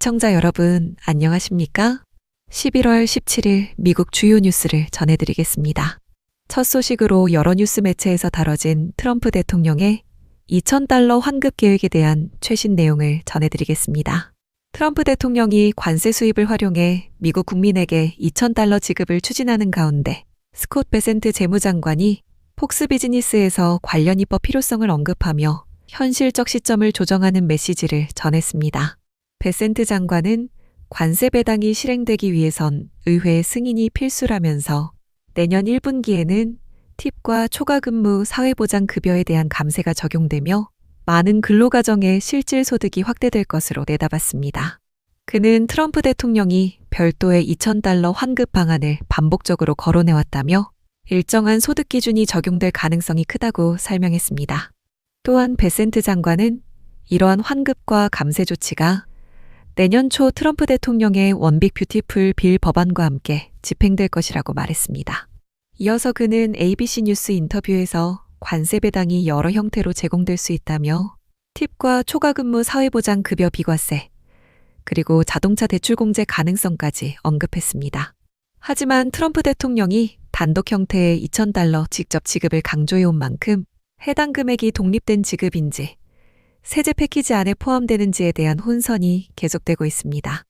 시청자 여러분, 안녕하십니까? 11월 17일 미국 주요 뉴스를 전해드리겠습니다. 첫 소식으로 여러 뉴스 매체에서 다뤄진 트럼프 대통령의 $2,000 환급 계획에 대한 최신 내용을 전해드리겠습니다. 트럼프 대통령이 관세 수입을 활용해 미국 국민에게 $2,000 지급을 추진하는 가운데 스콧 베센트 재무장관이 폭스 비즈니스에서 관련 입법 필요성을 언급하며 현실적 시점을 조정하는 메시지를 전했습니다. 베센트 장관은 관세 배당이 실행되기 위해선 의회 승인이 필수라면서 내년 1분기에는 팁과 초과근무 사회보장급여에 대한 감세가 적용되며 많은 근로가정의 실질 소득이 확대될 것으로 내다봤습니다. 그는 트럼프 대통령이 별도의 $2,000 환급 방안을 반복적으로 거론해왔다며 일정한 소득 기준이 적용될 가능성이 크다고 설명했습니다. 또한 베센트 장관은 이러한 환급과 감세 조치가 내년 초 트럼프 대통령의 원빅 뷰티풀 빌 법안과 함께 집행될 것이라고 말했습니다. 이어서 그는 ABC 뉴스 인터뷰에서 관세 배당이 여러 형태로 제공될 수 있다며 팁과 초과근무 사회보장 급여 비과세, 그리고 자동차 대출 공제 가능성까지 언급했습니다. 하지만 트럼프 대통령이 단독 형태의 $2,000 직접 지급을 강조해온 만큼 해당 금액이 독립된 지급인지 세제 패키지 안에 포함되는지에 대한 혼선이 계속되고 있습니다.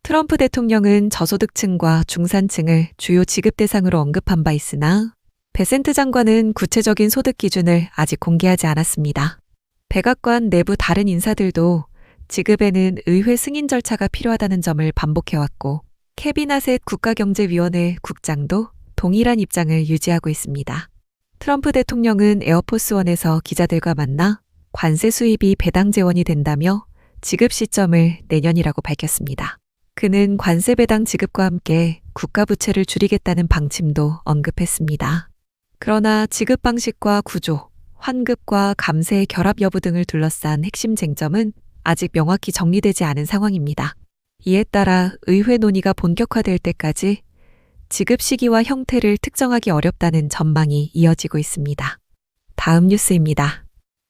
트럼프 대통령은 저소득층과 중산층을 주요 지급 대상으로 언급한 바 있으나 베센트 장관은 구체적인 소득 기준을 아직 공개하지 않았습니다. 백악관 내부 다른 인사들도 지급에는 의회 승인 절차가 필요하다는 점을 반복해왔고 케빈 하셋 국가경제위원회 국장도 동일한 입장을 유지하고 있습니다. 트럼프 대통령은 에어포스원에서 기자들과 만나 관세 수입이 배당 재원이 된다며 지급 시점을 내년이라고 밝혔습니다. 그는 관세 배당 지급과 함께 국가 부채를 줄이겠다는 방침도 언급했습니다. 그러나 지급 방식과 구조, 환급과 감세의 결합 여부 등을 둘러싼 핵심 쟁점은 아직 명확히 정리되지 않은 상황입니다. 이에 따라 의회 논의가 본격화될 때까지 지급 시기와 형태를 특정하기 어렵다는 전망이 이어지고 있습니다. 다음 뉴스입니다.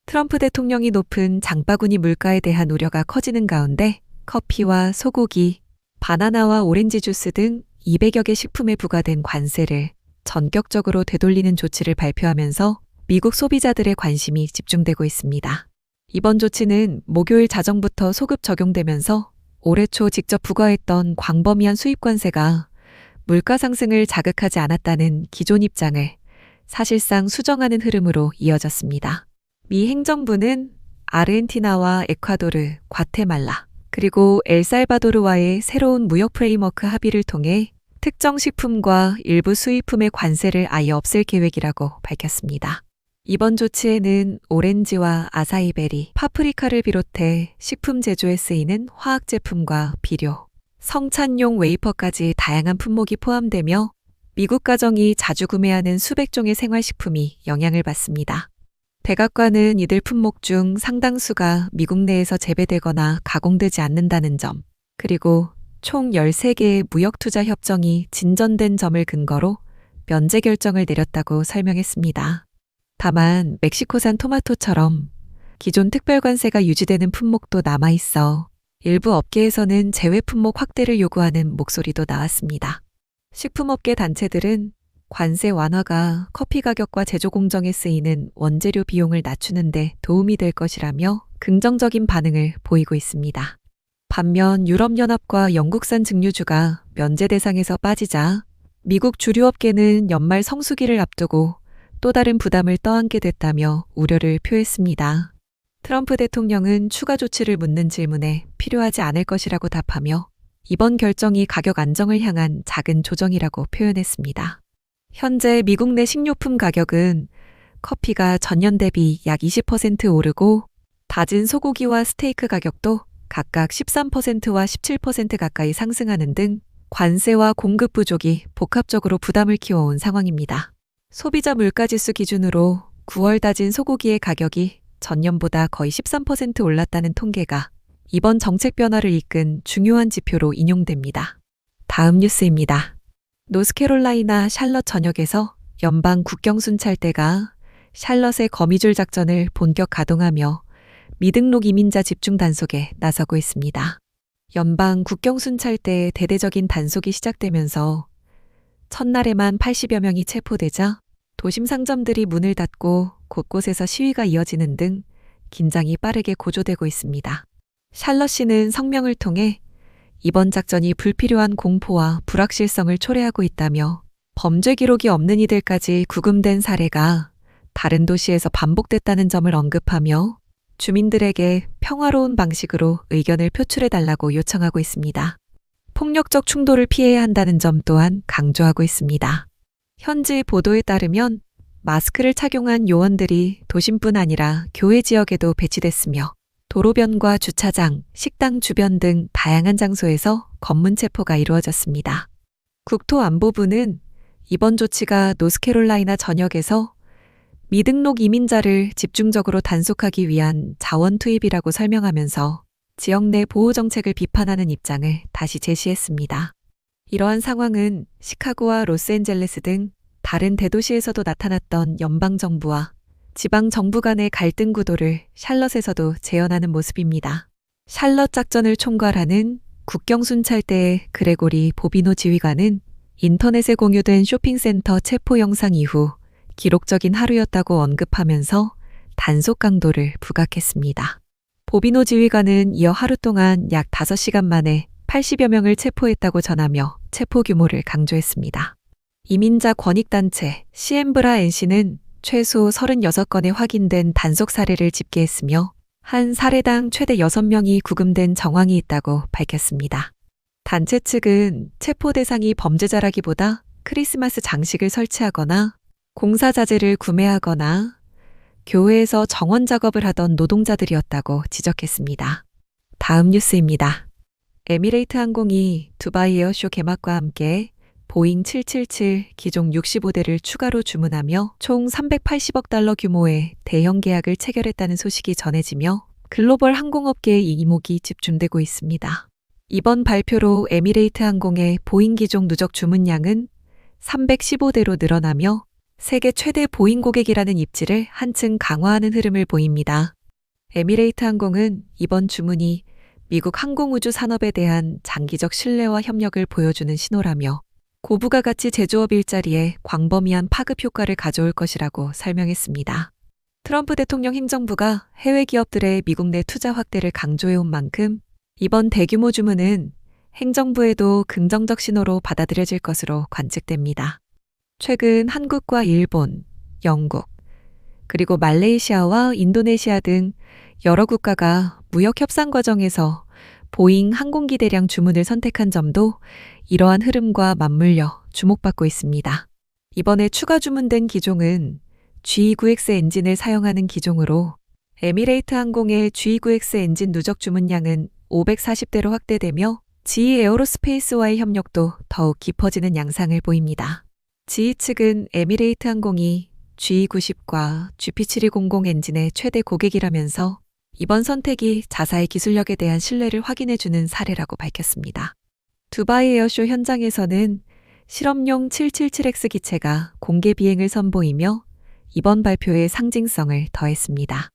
트럼프 대통령이 높은 장바구니 물가에 대한 우려가 커지는 가운데 커피와 소고기, 바나나와 오렌지 주스 등 200여 개 식품에 부과된 관세를 전격적으로 되돌리는 조치를 발표하면서 미국 소비자들의 관심이 집중되고 있습니다. 이번 조치는 목요일 자정부터 소급 적용되면서 올해 초 직접 부과했던 광범위한 수입 관세가 물가 상승을 자극하지 않았다는 기존 입장을 사실상 수정하는 흐름으로 이어졌습니다. 미 행정부는 아르헨티나와 에콰도르, 과테말라, 그리고 엘살바도르와의 새로운 무역 프레임워크 합의를 통해 특정 식품과 일부 수입품의 관세를 아예 없앨 계획이라고 밝혔습니다. 이번 조치에는 오렌지와 아사이베리, 파프리카를 비롯해 식품 제조에 쓰이는 화학 제품과 비료, 성찬용 웨이퍼까지 다양한 품목이 포함되며 미국 가정이 자주 구매하는 수백 종의 생활식품이 영향을 받습니다. 백악관은 이들 품목 중 상당수가 미국 내에서 재배되거나 가공되지 않는다는 점, 그리고 총 13개의 무역투자 협정이 진전된 점을 근거로 면제 결정을 내렸다고 설명했습니다. 다만 멕시코산 토마토처럼 기존 특별관세가 유지되는 품목도 남아있어 일부 업계에서는 제외 품목 확대를 요구하는 목소리도 나왔습니다. 식품업계 단체들은 관세 완화가 커피 가격과 제조 공정에 쓰이는 원재료 비용을 낮추는 데 도움이 될 것이라며 긍정적인 반응을 보이고 있습니다. 반면 유럽연합과 영국산 증류주가 면제 대상에서 빠지자 미국 주류업계는 연말 성수기를 앞두고 또 다른 부담을 떠안게 됐다며 우려를 표했습니다. 트럼프 대통령은 추가 조치를 묻는 질문에 필요하지 않을 것이라고 답하며 이번 결정이 가격 안정을 향한 작은 조정이라고 표현했습니다. 현재 미국 내 식료품 가격은 커피가 전년 대비 약 20% 오르고 다진 소고기와 스테이크 가격도 각각 13%와 17% 가까이 상승하는 등 관세와 공급 부족이 복합적으로 부담을 키워온 상황입니다. 소비자 물가지수 기준으로 9월 다진 소고기의 가격이 전년보다 거의 13% 올랐다는 통계가 이번 정책 변화를 이끈 중요한 지표로 인용됩니다. 다음 뉴스입니다. 노스캐롤라이나 샬럿 전역에서 연방 국경순찰대가 샬럿의 거미줄 작전을 본격 가동하며 미등록 이민자 집중 단속에 나서고 있습니다. 연방 국경 순찰대의 대대적인 단속이 시작되면서 첫날에만 80여 명이 체포되자 도심 상점들이 문을 닫고 곳곳에서 시위가 이어지는 등 긴장이 빠르게 고조되고 있습니다. 샬럿시는 성명을 통해 이번 작전이 불필요한 공포와 불확실성을 초래하고 있다며 범죄 기록이 없는 이들까지 구금된 사례가 다른 도시에서 반복됐다는 점을 언급하며 주민들에게 평화로운 방식으로 의견을 표출해달라고 요청하고 있습니다. 폭력적 충돌을 피해야 한다는 점 또한 강조하고 있습니다. 현지 보도에 따르면 마스크를 착용한 요원들이 도심뿐 아니라 교회 지역에도 배치됐으며 도로변과 주차장, 식당 주변 등 다양한 장소에서 검문 체포가 이루어졌습니다. 국토안보부는 이번 조치가 노스캐롤라이나 전역에서 미등록 이민자를 집중적으로 단속하기 위한 자원 투입이라고 설명하면서 지역 내 보호 정책을 비판하는 입장을 다시 제시했습니다. 이러한 상황은 시카고와 로스앤젤레스 등 다른 대도시에서도 나타났던 연방정부와 지방정부 간의 갈등 구도를 샬럿에서도 재현하는 모습입니다. 샬럿 작전을 총괄하는 국경순찰대의 그레고리 보비노 지휘관은 인터넷에 공유된 쇼핑센터 체포 영상 이후 기록적인 하루였다고 언급하면서 단속 강도를 부각했습니다. 보비노 지휘관은 이어 하루 동안 약 5시간 만에 80여 명을 체포했다고 전하며 체포 규모를 강조했습니다. 이민자 권익단체 시엠브라 NC는 최소 36건의 확인된 단속 사례를 집계했으며 한 사례당 최대 6명이 구금된 정황이 있다고 밝혔습니다. 단체 측은 체포 대상이 범죄자라기보다 크리스마스 장식을 설치하거나 공사자재를 구매하거나 교회에서 정원 작업을 하던 노동자들이었다고 지적했습니다. 다음 뉴스입니다. 에미레이트 항공이 두바이 에어쇼 개막과 함께 보잉 777 기종 65대를 추가로 주문하며 총 380억 달러 규모의 대형 계약을 체결했다는 소식이 전해지며 글로벌 항공업계의 이목이 집중되고 있습니다. 이번 발표로 에미레이트 항공의 보잉 기종 누적 주문량은 315대로 늘어나며 세계 최대 보잉 고객이라는 입지를 한층 강화하는 흐름을 보입니다. 에미레이트 항공은 이번 주문이 미국 항공우주 산업에 대한 장기적 신뢰와 협력을 보여주는 신호라며 고부가 가치 제조업 일자리에 광범위한 파급 효과를 가져올 것이라고 설명했습니다. 트럼프 대통령 행정부가 해외 기업들의 미국 내 투자 확대를 강조해온 만큼 이번 대규모 주문은 행정부에도 긍정적 신호로 받아들여질 것으로 관측됩니다. 최근 한국과 일본, 영국, 그리고 말레이시아와 인도네시아 등 여러 국가가 무역 협상 과정에서 보잉 항공기 대량 주문을 선택한 점도 이러한 흐름과 맞물려 주목받고 있습니다. 이번에 추가 주문된 기종은 G9X 엔진을 사용하는 기종으로 에미레이트 항공의 G9X 엔진 누적 주문량은 540대로 확대되며 GE 에어로스페이스와의 협력도 더욱 깊어지는 양상을 보입니다. GE 측은 에미레이트 항공이 G90과 GP7200 엔진의 최대 고객이라면서 이번 선택이 자사의 기술력에 대한 신뢰를 확인해주는 사례라고 밝혔습니다. 두바이 에어쇼 현장에서는 실험용 777X 기체가 공개 비행을 선보이며 이번 발표에 상징성을 더했습니다.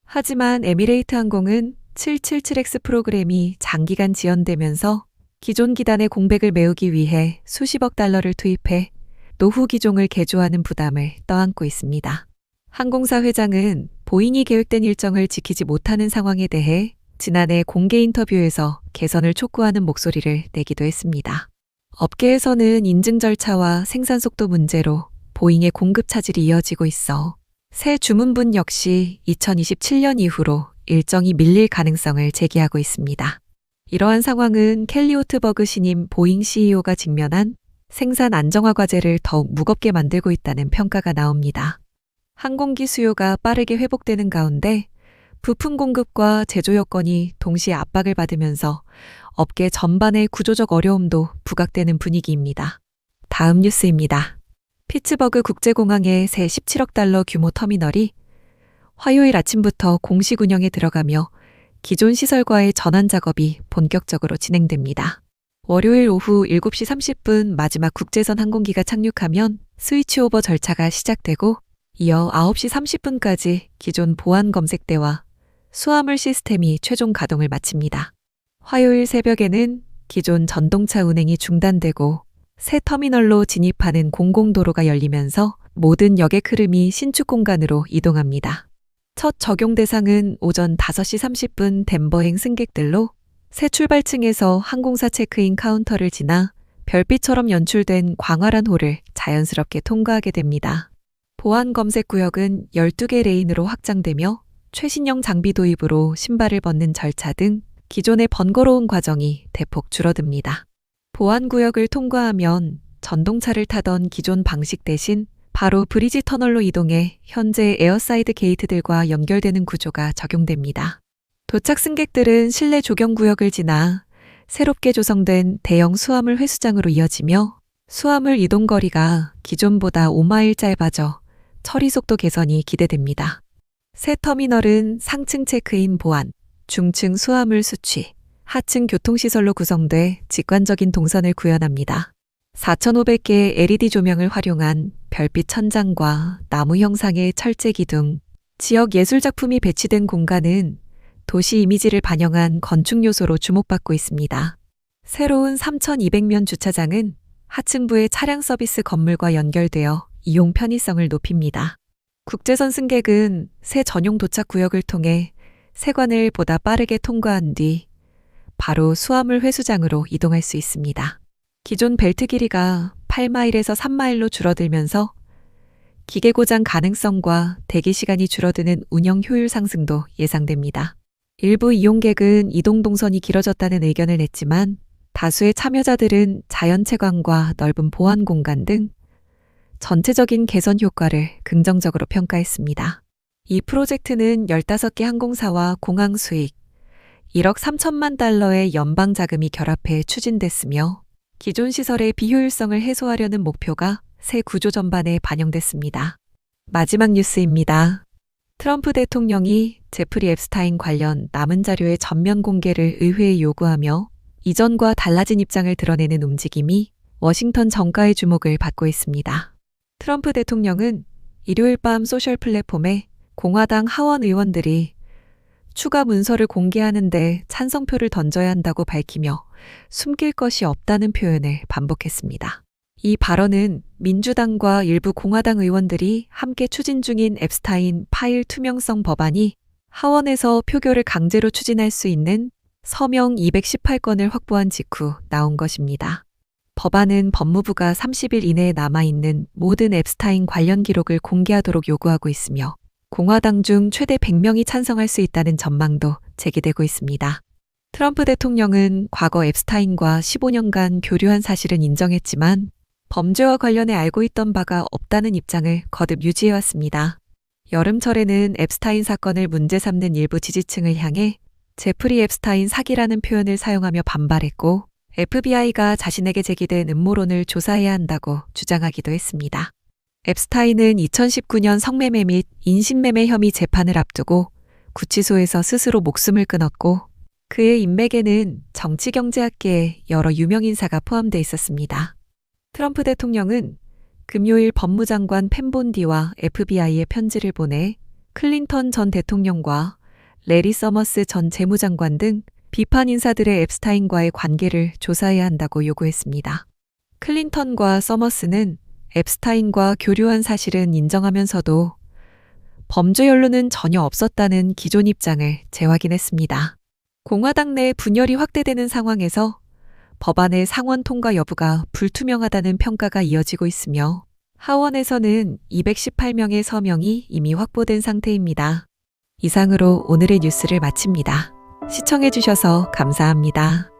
하지만 에미레이트 항공은 777X 프로그램이 장기간 지연되면서 기존 기단의 공백을 메우기 위해 수십억 달러를 투입해 노후 기종을 개조하는 부담을 떠안고 있습니다. 항공사 회장은 보잉이 계획된 일정을 지키지 못하는 상황에 대해 지난해 공개 인터뷰에서 개선을 촉구하는 목소리를 내기도 했습니다. 업계에서는 인증 절차와 생산 속도 문제로 보잉의 공급 차질이 이어지고 있어 새 주문분 역시 2027년 이후로 일정이 밀릴 가능성을 제기하고 있습니다. 이러한 상황은 켈리 오트버그 신임 보잉 CEO가 직면한 생산 안정화 과제를 더욱 무겁게 만들고 있다는 평가가 나옵니다. 항공기 수요가 빠르게 회복되는 가운데 부품 공급과 제조 여건이 동시에 압박을 받으면서 업계 전반의 구조적 어려움도 부각되는 분위기입니다. 다음 뉴스입니다. 피츠버그 국제공항의 새 17억 달러 규모 터미널이 화요일 아침부터 공식 운영에 들어가며 기존 시설과의 전환 작업이 본격적으로 진행됩니다. 월요일 오후 7시 30분 마지막 국제선 항공기가 착륙하면 스위치오버 절차가 시작되고 이어 9시 30분까지 기존 보안 검색대와 수화물 시스템이 최종 가동을 마칩니다. 화요일 새벽에는 기존 전동차 운행이 중단되고 새 터미널로 진입하는 공공도로가 열리면서 모든 여객 흐름이 신축 공간으로 이동합니다. 첫 적용 대상은 오전 5시 30분 덴버행 승객들로 새 출발층에서 항공사 체크인 카운터를 지나 별빛처럼 연출된 광활한 홀을 자연스럽게 통과하게 됩니다. 보안 검색 구역은 12개 레인으로 확장되며 최신형 장비 도입으로 신발을 벗는 절차 등 기존의 번거로운 과정이 대폭 줄어듭니다. 보안 구역을 통과하면 전동차를 타던 기존 방식 대신 바로 브리지 터널로 이동해 현재 에어사이드 게이트들과 연결되는 구조가 적용됩니다. 도착 승객들은 실내 조경 구역을 지나 새롭게 조성된 대형 수화물 회수장으로 이어지며 수화물 이동 거리가 기존보다 5마일 짧아져 처리 속도 개선이 기대됩니다. 새 터미널은 상층 체크인 보안, 중층 수화물 수취, 하층 교통시설로 구성돼 직관적인 동선을 구현합니다. 4,500개의 LED 조명을 활용한 별빛 천장과 나무 형상의 철제 기둥, 지역 예술 작품이 배치된 공간은 도시 이미지를 반영한 건축 요소로 주목받고 있습니다. 새로운 3,200면 주차장은 하층부의 차량 서비스 건물과 연결되어 이용 편의성을 높입니다. 국제선 승객은 새 전용 도착 구역을 통해 세관을 보다 빠르게 통과한 뒤 바로 수화물 회수장으로 이동할 수 있습니다. 기존 벨트 길이가 8마일에서 3마일로 줄어들면서 기계 고장 가능성과 대기 시간이 줄어드는 운영 효율 상승도 예상됩니다. 일부 이용객은 이동 동선이 길어졌다는 의견을 냈지만 다수의 참여자들은 자연채광과 넓은 보안 공간 등 전체적인 개선 효과를 긍정적으로 평가했습니다. 이 프로젝트는 15개 항공사와 공항 수익 1억 3천만 달러의 연방 자금이 결합해 추진됐으며 기존 시설의 비효율성을 해소하려는 목표가 새 구조 전반에 반영됐습니다. 마지막 뉴스입니다. 트럼프 대통령이 제프리 앱스타인 관련 남은 자료의 전면 공개를 의회에 요구하며 이전과 달라진 입장을 드러내는 움직임이 워싱턴 정가의 주목을 받고 있습니다. 트럼프 대통령은 일요일 밤 소셜 플랫폼에 공화당 하원 의원들이 추가 문서를 공개하는데 찬성표를 던져야 한다고 밝히며 숨길 것이 없다는 표현을 반복했습니다. 이 발언은 민주당과 일부 공화당 의원들이 함께 추진 중인 앱스타인 파일 투명성 법안이 하원에서 표결을 강제로 추진할 수 있는 서명 218건을 확보한 직후 나온 것입니다. 법안은 법무부가 30일 이내에 남아있는 모든 앱스타인 관련 기록을 공개하도록 요구하고 있으며 공화당 중 최대 100명이 찬성할 수 있다는 전망도 제기되고 있습니다. 트럼프 대통령은 과거 앱스타인과 15년간 교류한 사실은 인정했지만 범죄와 관련해 알고 있던 바가 없다는 입장을 거듭 유지해왔습니다. 여름철에는 앱스타인 사건을 문제 삼는 일부 지지층을 향해 제프리 앱스타인 사기라는 표현을 사용하며 반발했고 FBI가 자신에게 제기된 음모론을 조사해야 한다고 주장하기도 했습니다. 앱스타인은 2019년 성매매 및 인신매매 혐의 재판을 앞두고 구치소에서 스스로 목숨을 끊었고 그의 인맥에는 정치경제학계의 여러 유명인사가 포함되어 있었습니다. 트럼프 대통령은 금요일 법무장관 펜 본디와 FBI에 편지를 보내 클린턴 전 대통령과 레리 서머스 전 재무장관 등 비판 인사들의 앱스타인과의 관계를 조사해야 한다고 요구했습니다. 클린턴과 서머스는 앱스타인과 교류한 사실은 인정하면서도 범죄 연루는 전혀 없었다는 기존 입장을 재확인했습니다. 공화당 내 분열이 확대되는 상황에서 법안의 상원 통과 여부가 불투명하다는 평가가 이어지고 있으며 하원에서는 218명의 서명이 이미 확보된 상태입니다. 이상으로 오늘의 뉴스를 마칩니다. 시청해주셔서 감사합니다.